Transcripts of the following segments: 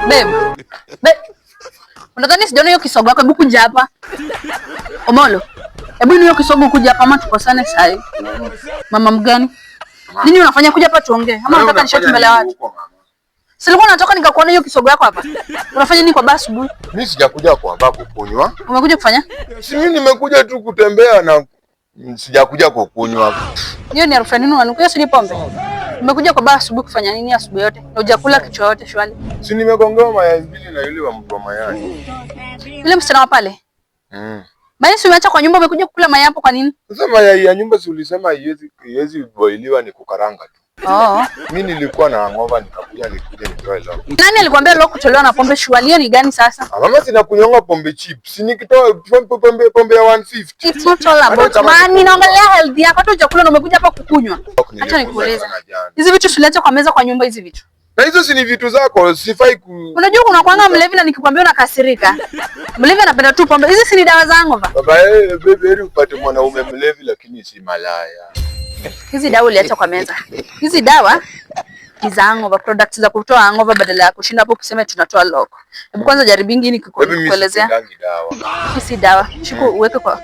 Babe. Unadhani sijaona hiyo kisogo yako? Hebu kuja hapa. Omolo. Hebu ni hiyo kisogo kuja hapa ama tukosane sasa. Mama mgani? Nini unafanya kuja hapa tuongee? Ama unataka nishati mbele ya watu? Silikuwa natoka nikakuona hiyo kisogo yako hapa. Unafanya nini kwa baa asubuhi? Mimi sijakuja kwa baa kukunywa. Umekuja kufanya? Si mimi nimekuja tu kutembea na sijakuja kukunywa. Hiyo ni harufu nini unanukia? Si ni pombe. Umekuja kwa baa asubuhi kufanya nini asubuhi yote? Na hujakula kitu chochote shwali. Si nimegongewa mayai mbili na yule wa mtu wa mayai. Yule msichana wa pale? Basi si umeacha kwa nyumba umekuja kukula mayai hapo kwa nini? Sasa mayai ya nyumba si ulisema haiwezi boiliwa ni kukaranga tu. Mimi nilikuwa na hangover nikakuja nitoe leo. Nani alikwambia leo kutolewa na pombe shwali? Hiyo ni gani sasa? Mama sina kunyonga pombe cheap. Si nikitoa pombe ya 150. It's not all about money. Naongelea health yako. Hata hujakula na umekuja hapa kukunywa. Acha nikueleze. Hizi vitu tuliacha kwa meza kwa nyumba hizi vitu. Na hizo si ni vitu zako, sifai Unajua kuna kwanga mlevi na nikikwambia unakasirika. Mlevi anapenda tu pombe. Hizi si ni dawa za hangover. Baba baby upate mwanaume mlevi lakini si malaya. Hizi dawa uliacha kwa meza. Hizi dawa ni za hangover, products za kutoa hangover badala ya kushinda hapo ukisema tunatoa lock. Hebu kwanza jaribingi nikuelezea. Hizi dawa. Shika uweke kwa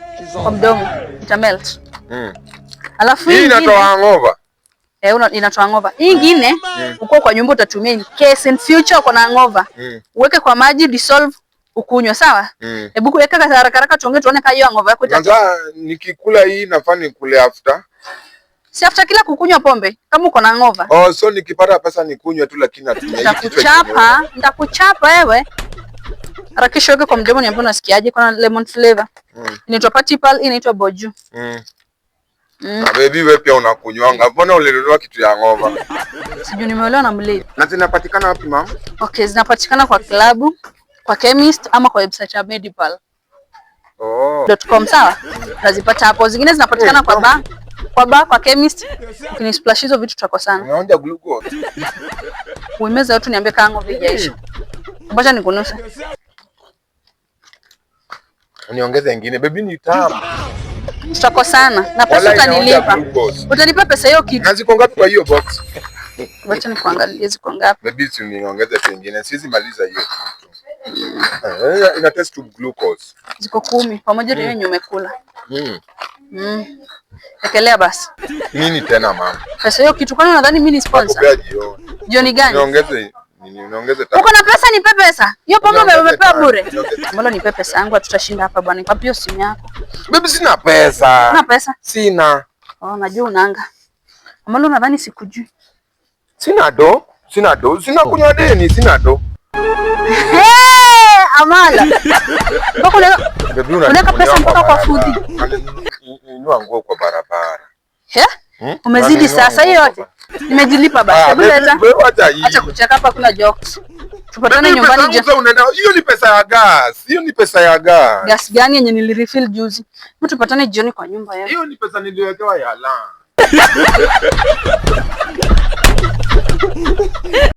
mdomo. Ita melt. Alafu hii inatoa hangover. Inatoa hangover. Hii nyingine uko kwa nyumba utatumia in case in future uko na hangover. Uweke kwa maji dissolve ukunywe, sawa? Hebu kuweka haraka haraka tuongee tuone kama hiyo hangover yako itakuwa. Nikikula hii nafaa nikule after. Si after kila kukunywa pombe kama uko na hangover. So nikipata pesa nikunywe tu lakini natumia hii kitu. Nitakuchapa wewe. Harakisha weke kwa mdomo niambie unasikiaje, kuna lemon flavor. Inaitwa Patipal, inaitwa Boju. Na baby wewe pia unakunywanga. Mbona ulinunua kitu ya hangover? Sijui nimeolewa na mlevi. Na zinapatikana wapi mama? Okay, zinapatikana kwa klabu, kwa chemist ama kwa website ya Medipal. .com, sawa? Unazipata hapo. Zingine zinapatikana kwa bar. Kwa chemist. Ukini splash hizo vitu tutakosana. Unaonja glucose. Uimeza yote niambie kama vijaisha. Ngoja nikunusa. Niongeze nyingine. Baby ni tamu. Tutakosana. Na pesa utanilipa. Utanipa pesa hiyo kitu. Na ziko ngapi kwa hiyo box? Wacha nikuangalie ziko ngapi. Baby si niongeze pengine. Siwezi maliza hiyo kitu. Ina test to glucose. Ziko 10 pamoja na hiyo yenye umekula. Ekelea basi. Nini tena mama? Pesa hiyo kitu, kwani unadhani mimi ni sponsor? Jioni gani? Niongeze tano. Uko na pesa nipe pesa. Hiyo pombe umepewa bure. Mbona nipe pesa yangu tutashinda hapa bwana. Kwa hiyo simu yako. Baby sina pesa. Sina pesa? Sina. Najua unaanga. Mbona unadhani sikujui? Sina do. Sina kunywa deni, sina do. Amala. Unaweka pesa mpaka kwa fudi. Ninua nguo kwa barabara. Umezidi sasa hiyo yote. Nimejilipa basi. Acha kucheka hapa, kuna jokes. Tupatane nyumbani je. Hiyo ni pesa ya gas. Gas gani yenye nilirefill juzi? Tupatane jioni kwa nyumba yako. Hiyo ni pesa niliwekewa ya la.